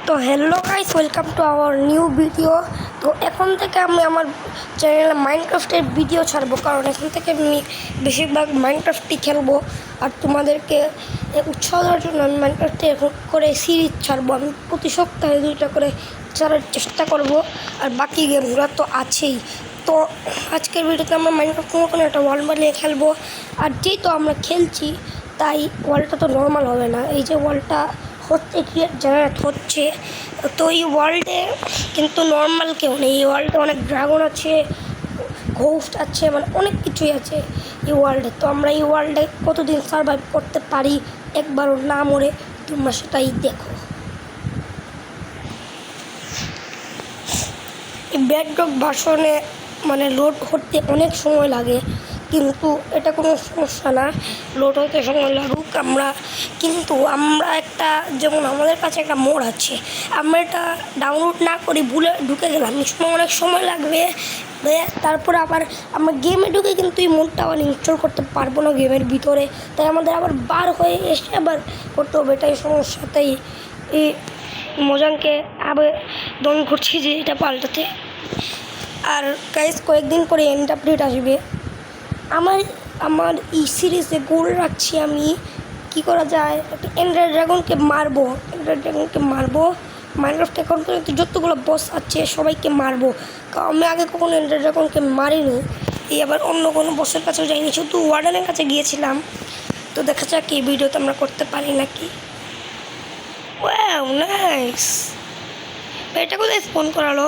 তো hello guys, welcome to our new video. তো এখন থেকে আমি আমার চ্যানেলে মাইনক্রাফটের ভিডিও ছাড়বো, কারণ এখন থেকে আমি বেশিরভাগ মাইনক্রাফটই খেলবো। আর তোমাদেরকে উৎসাহ দেওয়ার জন্য আমি মাইনক্রাফটে এখন করে সিরিজ ছাড়বো। আমি প্রতি সপ্তাহে 2টা করে ছাড়ার চেষ্টা করব। আর বাকি গেমগুলো তো আছেই। তো আজকের ভিডিওতে আমরা মাইনক্রাফট কোনো একটা ওয়ার্ল্ড বানিয়ে খেলবো। আর যেহেতু আমরা খেলছি তাই ওয়ার্ল্ডটা তো নর্মাল হবে না। এই যে ওয়ার্ল্ডটা হচ্ছে, ক্রিয়েট জেনারেট হচ্ছে, তো এই ওয়ার্ল্ডে কিন্তু নর্মাল কেউ নেই। এই ওয়ার্ল্ডে অনেক ড্রাগন আছে, ঘোস্ট আছে, মানে অনেক কিছুই আছে এই ওয়ার্ল্ডে। তো আমরা এই ওয়ার্ল্ডে কতদিন সার্ভাইভ করতে পারি একবারও না মরে, তোমরা সেটাই দেখো। এই ব্যাডরক ভার্সনে মানে লোড করতে অনেক সময় লাগে, কিন্তু এটা কোনো সমস্যা না, লোড হতে সময় লাগুক। আমরা একটা যেমন আমাদের কাছে একটা মোড আছে, আমরা এটা ডাউনলোড না করি ভুলে ঢুকে গেলাম, অনেক সময় লাগবে। তারপরে আবার আমরা গেমে ঢুকে কিন্তু এই মোডটা আবার ইনস্টল করতে পারবো না গেমের ভিতরে, তাই আমাদের আবার বার হয়ে এসে আবার করতে হবে, এটাই সমস্যা। তাই এই মজানকে আবেদন করছি যে এটা পাল্টাতে। আর গাইস, কয়েকদিন পরে এন্ড আপডেট আসবে। আমার এই সিরিজে গোল রাখছি আমি কি করা যায়, একটা এন্ডার ড্রাগনকে মারবো। মাইনক্রাফট এখন পর্যন্ত যতগুলো বস আছে সবাইকে মারবো, কারণ আমি আগে কখনো এন্ডার ড্রাগনকে মারিনি। এই আবার অন্য কোনো বসের কাছেও যাইনি, শুধু ওয়ার্ডেনের কাছে গিয়েছিলাম। তো দেখা যাক এই ভিডিওতে আমরা করতে পারি নাকি। ওয়াও নাইস, এটা কোথায় স্পন করালো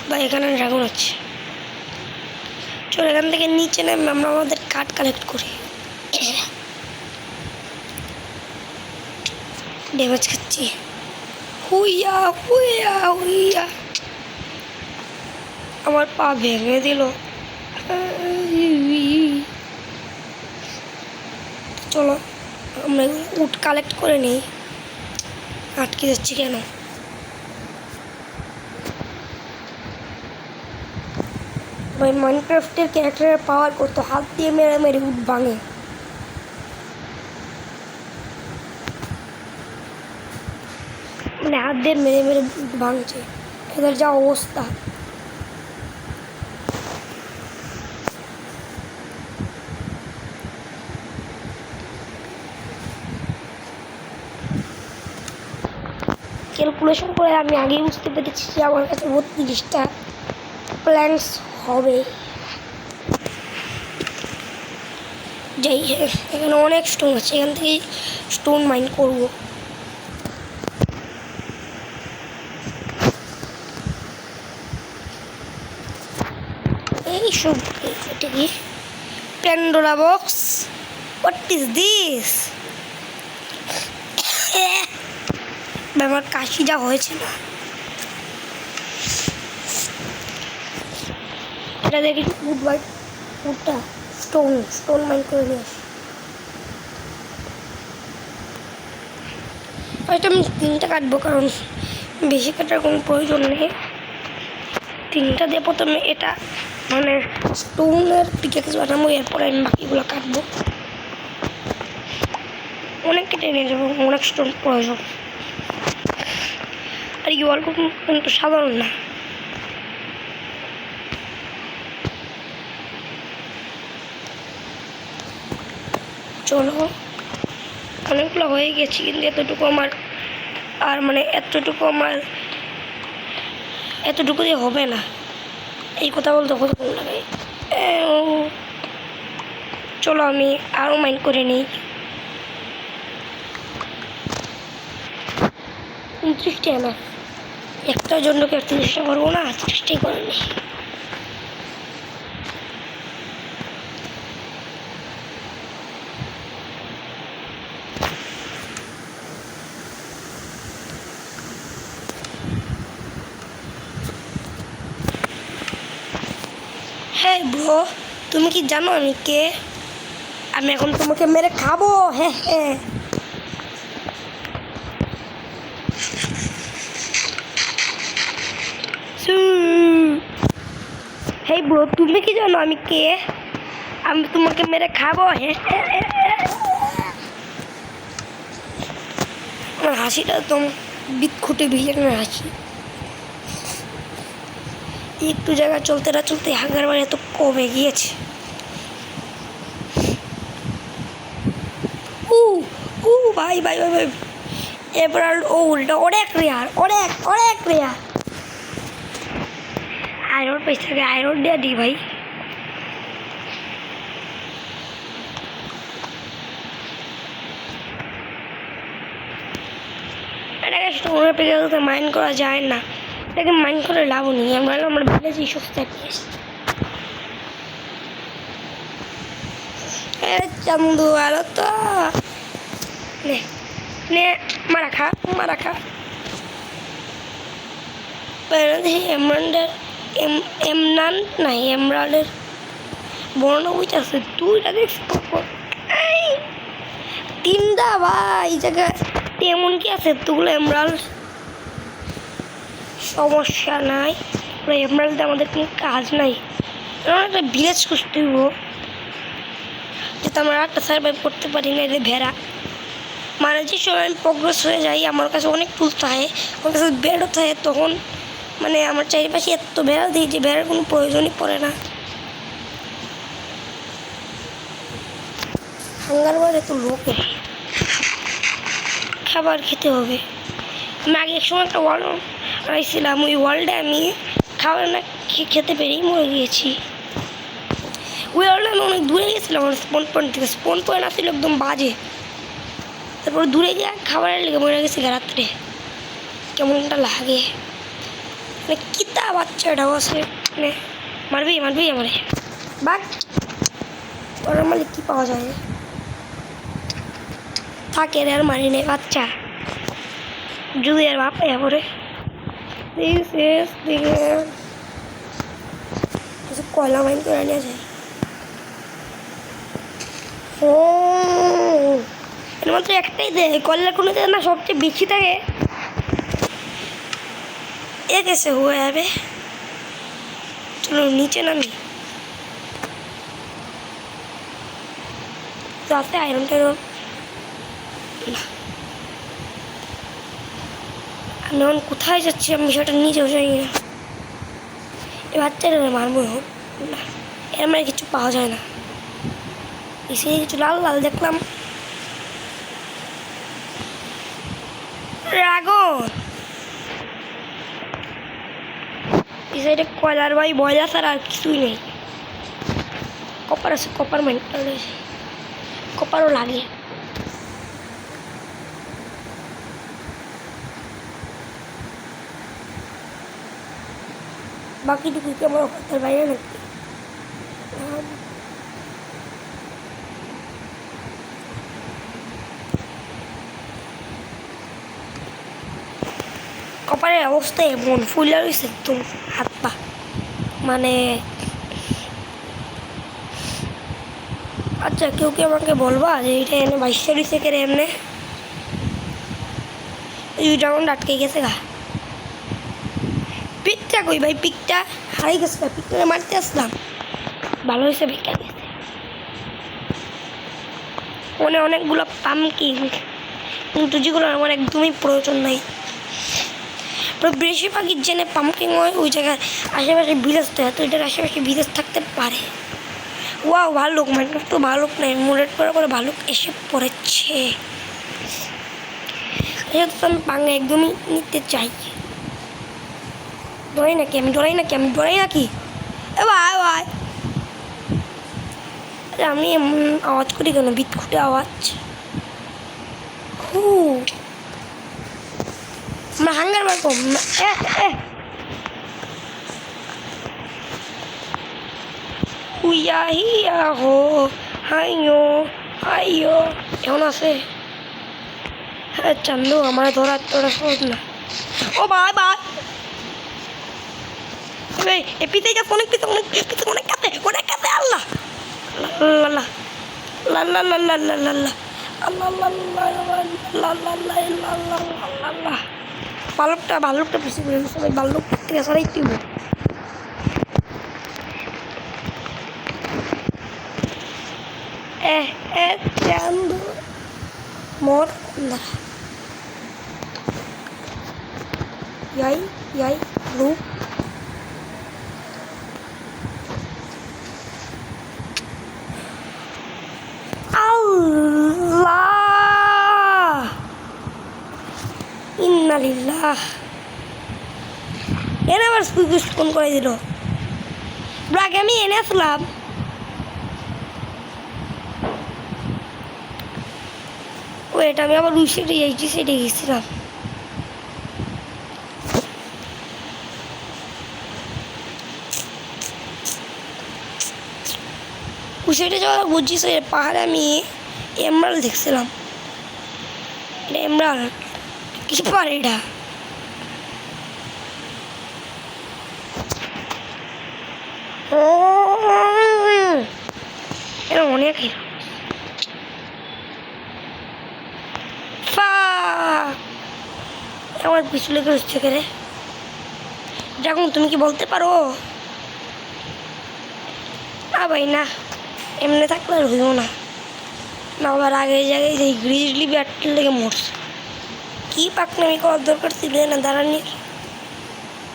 বা এখানে ড্রাগন আছে। চলো এখান থেকে নিচে নেমে আমরা আমাদের কাঠ কালেক্ট করি। ড্যামেজ খাচ্ছি, হুইয়া হুইয়া হুইয়া, আমার পা ভেঙে দিল। চলো আমরা উড কালেক্ট করে নিই। আটকে যাচ্ছি কেন? ভাই, মাইনক্রাফটের ক্যারেক্টারের পাওয়ার করতো হাত দিয়ে মেরে মেরে উড ভাঙে। মানে হাত দিয়ে মেরে মেরে উড ভাঙছে, এদের যা অবস্থা। ক্যালকুলেশন করে আমি আগেই বুঝতে পেরেছি যে আমার কাছে 32টা প্ল্যান্টস হবে। যাই, এখানে অনেক স্টোন আছে, এখান থেকে স্টোন মাইন করব। এইসব এটা কি Pandora box? What is this? আমার কাশি যা হয়েছে না, এটা দেখি উডটা স্টোন মাইন করে নিয়ে আসি। হয়তো আমি 3টা কাটবো, কারণ বেশি কাটার কোনো প্রয়োজন নেই। 3টা দিয়ে প্রথমে এটা মানে স্টোনের পিকেক্স বানাবো, এরপরে আমি বাকিগুলো কাটবো। অনেক কেটে নিয়ে যাবো, অনেক স্টোন প্রয়োজন। আর এই অল্প কিন্তু সাধারণ না। চলো, অনেকগুলো হয়ে গেছি, কিন্তু এতটুকু দিয়ে হবে না। এই কথা বলতে কতক্ষণ লাগে। চলো আমি আরও মাইন্ড করে নিই। 29টা না, একটার জন্য কি 30টা করবো না, 30টাই করে নিই। হ্যাঁ ব্রো, তুমি কি জানো আমি কে? আমি এখন তোমাকে মেরে খাবো। হ্যাঁ হ্যাঁ, হেই ব্রো, তুমি কি জানো আমি কে? আমি তোমাকে মেরে খাবো। হ্যাঁ, আমার হাসিটা একদম বিদঘুটে ভিলেনের হাসি। একটু জায়গা চলতে না চলতে হাঙ্গার বাড়ি এত কমে গিয়েছে। ভাই ভাই ভাই ভাই এবার ওটা অনেক রেয়ার, অনেক অনেক রেয়ার। আয়রন পেয়েছে, আয়রন দিয়ে দিই ভাই। এটাকে স্টোরে পেয়ে মাইন্ড করা যায় না, এটাকে মাইন্ড করে লাভ নেই। আমরা ভিলেজে সস্তা পেয়েছি। চান্দু আলো তো নে নে মারা খা মারা খা। এমরাল্ডের এমনান নাই, এমরাল্ডের বর্ণ বুঝ আছে। দুইটা দেখছি তিনটা ভাই এই জায়গায় তেমন কি আছে এতগুলো এমরাল্ড। সমস্যা নাই, এমরাল্ডে আমাদের কোনো কাজ নাই। একটা ভিলেজ খুঁজতে হইব যাতে আমরা একটা সার্ভাইভ করতে পারি না। এদের ভেড়া মানে যে সময় আমি প্রগ্রেস হয়ে যাই আমার কাছে অনেক টুল থাকে, আমার কাছে বেড়ও থাকে, তখন মানে আমার চারিপাশে এত ভেড়া দিই যে ভেড়ার কোনো প্রয়োজনই পড়ে না। হাঙ্গার বাড়ে তো লোকে খাবার খেতে হবে। আমি আগে এক সময় একটা ওয়ার্ল্ড বানাইছিলাম, ওই ওয়ার্ল্ডে আমি খাবার না খেতে পেরেই মরে গিয়েছি। ওই ওয়ার্ল্ডে আমি অনেক দূরে গেছিলাম আমার স্পন পয়েন্ট থেকে। স্পন পয়েন্ট আসছিল একদম বাজে, তারপর দূরে গিয়ে খাবারের লেগে মরে গেছি রাত্রে। কেমনটা লাগে মানে কিতা বাচ্চাটাও আছে মানে মারবি মারবি আমারে বাঘ। ওর মালিক কী পাওয়া যায় থাকে রে, আর মারি নেই বাচ্চা যদি আর বাপ পরে কিছু কয়লা মাইন করে নিয়ে যায়। ও এর মাত্র একটাই দেয়, কয়লার কোনো না সবচেয়ে বেশি থাকে। এ कैसे हुआ है बे? चलो नीचे नामी जाते आयरन टेरो। আমি এখন কোথায় যাচ্ছি আমি বিষয়টা নিজেও জানি না। এই বাচ্চাটা মারবো না, এর মানে কিছু পাওয়া যায় না। এসে কিছু লাল লাল দেখলাম ড্রাগন। এই সাইডে কয়লার ভাই বয়লা ছাড়া আর কিছুই নেই। কপার আছে, কপার মাইন কপারও লাগে। বাকিটুকু কি আমার অফার বাইরে নাকি? কপারের অবস্থা এমন ফুলা রয়েছে একদম হাত পা, মানে আচ্ছা কেউ কি আমাকে বলবা যে এটা এনে 22 সেকেন্ডে এমনি এই ড্রাগনটা আটকে গেছে গা। পিকটা কই ভাই, পিকটা হারাই গেছে, পিকটা মারতে আসলাম ভালো হয়েছে ভিক্ষা গেছে। মনে অনেকগুলো পামকিন কিন্তু যেগুলো আমার একদমই প্রয়োজন নাই। বেশিরভাগই জেনে পাম্পকিং হয় ওই জায়গায় আশেপাশে ভিলেজ থাকে, তো এটার আশেপাশে ভিলেজ থাকতে পারে। ওয়াও ভালুক, মানে তো ভালুক নেই, মুরেট করার পরে ভালুক এসে পড়েছে। যেহেতু আমি পাঙ্গা একদমই নিতে চাই। ডরাই নাকি আমি, ডরাই নাকি আমি, ডরাই নাকি? এ ভাই ভাই আমি এমন আওয়াজ করি কেন, বিদঘুটে আওয়াজ। আমরা হাঙ্গার বার কম হুইয়া হিয়া হো হাইয়ো হাইয়ো এমন আছে। হ্যাঁ চান্দু আমার ধরা তোরা সহজ না। ও ভাই ভাই এ পিতে যা অনেক পিতে অনেক পিতে অনেক কাছে অনেক কাছে। আল্লাহ আল্লাহ আল্লাহ আল্লাহ আল্লাহ আল্লাহ ভালুকটা ভালুকটা বেশি করে সবাই ভাল্লুক থেকে সরাই দিব। চান্দু মোর ইয়াই ইয়াই গ্রুপ আল্লাহ ইন্নালিল্লাহ এনে আবার স্কুইকুস ফোন করে দিল ব্রাকে আমি এনে আসলাম ওয়েট আমি আবার ওই সাইডে যাইছি সাইডে গেছিলাম ওই সাইডে যাওয়ার বুঝছি পাহাড়ে আমি এমরাল দেখছিলাম এটা এমরাল কিছু পারে এটা এটা অনেক আমার পিছু লেগে হচ্ছে কে রে যখন তুমি কি বলতে পারো না ভাই না এমনি থাকলে আর হইব না না আবার আগে জায়গায় যে গ্রিজলি ব্যাটটার লেগে মরছে কি পাকনামি করার দরকার ছিল না দাঁড়ানির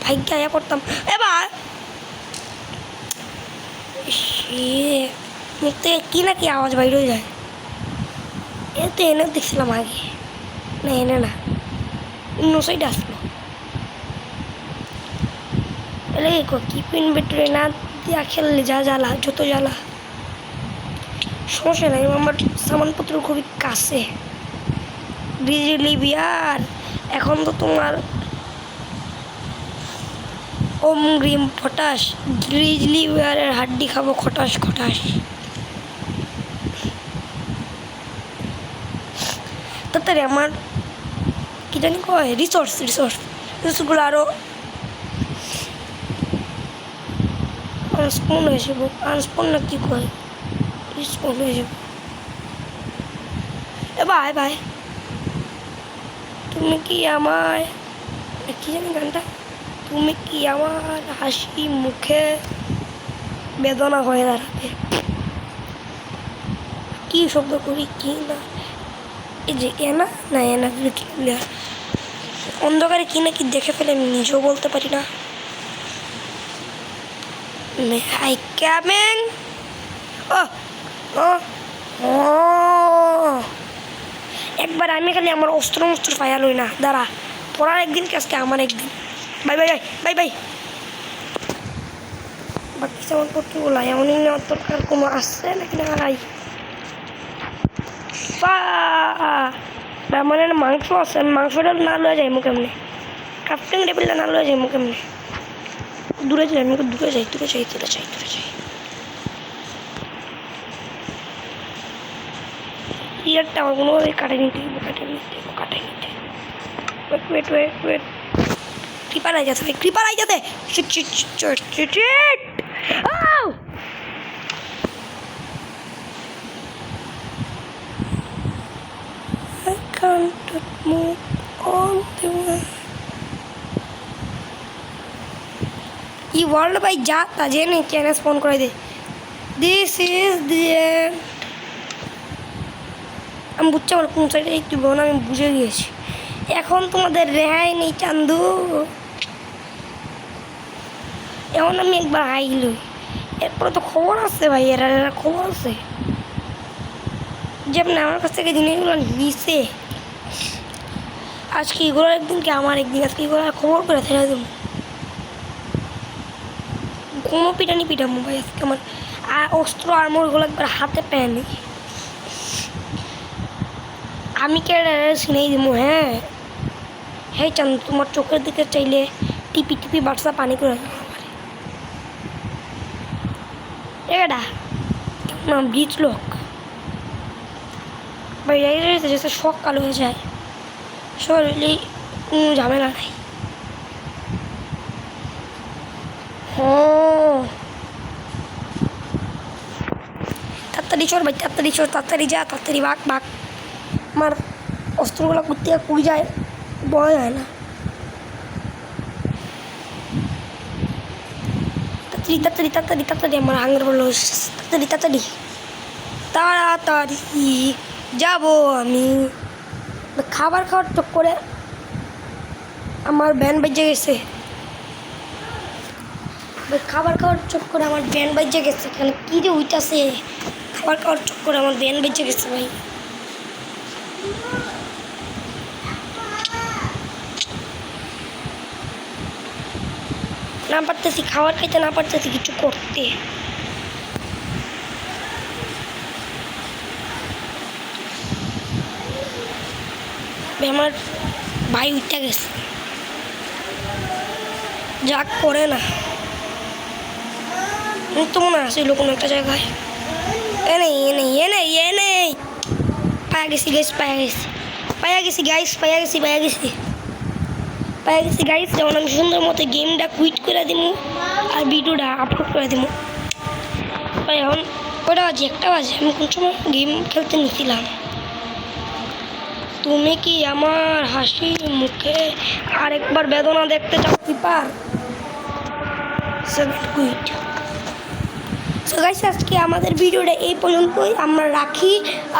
ভাগ্য আয়া করতাম এবার মুখ থেকে কি না কি আওয়াজ বাইরে হয়ে যায় এ তো এনে দেখছিলাম আগে না এনে না অন্য সাইডে আসলো এলে কি পিন ভিতরে না দিয়া খেললে যা জ্বালা যত জ্বালা সমস্যা নাই আমার সামানপত্র খুবই কাছে বিজলি বিয়ার এখন তো তোমার ওম গ্রিম ফটাস গ্রিজলি বিয়ারের হাড্ডি খাবো খটাস খটাস তাড়াতাড়ি আমার কি জানি কয় রিসোর্সগুলো আরও আনস্পন হয়ে যাবো আনস্পন না কি কয় রিসপন হয়ে যাবো এ ভাই ভাই তুমি কি আমায় কি জানি গানটা তুমি কি আমার হাসি মুখে বেদনা হয়ে দাঁড়াবে কি শব্দ করি কি না এই যে এনা না এনা অন্ধকারে কি না কি দেখে ফেলে আমি নিজেও বলতে পারি না I coming? একবার আমি খালি আমার অস্ত্র ফায়াল হই না দাঁড়া পড়ার একদিন আজকে আমার একদিন বাই বাই বাই বাই বাকি যেমন পত্রগুলো এমনই নেওয়ার দরকার কোনো আসছে নাকি না আই মানে মাংস আছে মাংসটা না লয়ে যাই মুখ এমনি ক্রাফটিং টেবিলটা না লয়ে যাই মুখ এমনি দূরে যাই আমি দূরে যাই ইয়ারটা আমার কোনোভাবে কাটাই নিতে ওয়েট ক্রিপার আই যাতে I can't move on the way ఈ వరల్డ్ పై జాత్ అజేని ఛానల్స్ ఫోన్ করে দে দিস ইজ দি এন্ড আমি বুঝছি আমার কোন সাইডে একটু বোন আমি বুঝে গিয়েছি এখন তোমাদের রেহাই নেই চান্দু এখন আমি একবার আইল এরপরে তো খবর আছে ভাই এরা খবর আছে যেমন আমার কাছ থেকে জিনিসগুলো নিছে আজকে এগুলোর একদিন কি আমার একদিন আজকে এগুলো খবর করে ফেলে দেবো কোনো পিটামো ভাই আজকে আমার অস্ত্র আর্মরগুলো একবার হাতে পেয়ে আমি কে চিনেই দিব হ্যাঁ চান তোমার চোখের দিকে চাইলে টিপি বাটসা পানি করে এটা নাম ব্রিজ লোক ভাই যেসে শখ কালো হয়ে যায় শরীরে কোনো ঝামেলা নাই তাড়াতাড়ি চোর ভাই তাড়াতাড়ি যা তাড়াতাড়ি ভাগ আমার অস্ত্রগুলো করতে কুড়ি যায় বলা যায় না তাড়াতাড়ি আমার হাঙ্গার বললো তাড়াতাড়ি যাবো আমি খাবার খাওয়ার চোখ করে আমার ব্যান বেজে গেছে ভাই, খাবার খাওয়ার চক্করে আমার ব্যান বেজে গেছে। এখানে কী যে উইটাছে, খাবার খাওয়ার চক্করে আমার ব্যান বেজে গেছে ভাই। না পারতেছি খাবার খাইতে, না পারতেছি কিছু করতে। আমার ভাই উঠতে গেছে, যাক করে না তো মনে আসছিল কোনো একটা জায়গায়। এ নেই পায়া গেছি গাইস, পায়া গেছি গাইস। যেমন আমি সুন্দর মতো গেমটা কুইট করে দিব আর ভিডিওটা আপলোড করে দিব ভাই। এখন কয়টা বাজে? 1টা বাজে। আমি কোন সময় গেম খেলতে নিছিলাম। তুমি কি আমার হাসি মুখে আরেকবার বেদনা দেখতে চাও? Keeper quit. সো গাইস, আজকে আমাদের ভিডিওটা এই পর্যন্তই আমরা রাখি।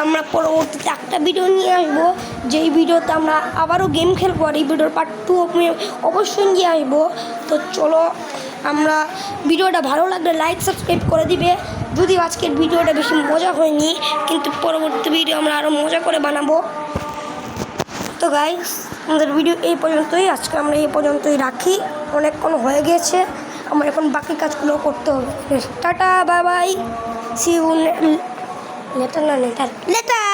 আমরা পরবর্তীতে একটা ভিডিও নিয়ে আসবো, যেই ভিডিওতে আমরা আবারও গেম খেলবো। আর এই ভিডিওর পার্ট 2 আমি অবশ্যই নিয়ে আসবো। তো চলো, আমরা ভিডিওটা ভালো লাগলে লাইক সাবস্ক্রাইব করে দিবে। যদিও আজকের ভিডিওটা বেশি মজা হয়নি, কিন্তু পরবর্তী ভিডিও আমরা আরও মজা করে বানাবো। তো গাইস, আমাদের ভিডিও এই পর্যন্তই। আজকে আমরা এই পর্যন্তই রাখি, অনেকক্ষণ হয়ে গেছে। আমার এখন বাকি কাজগুলো করতে হবে। Ta ta, bye bye, see you letter.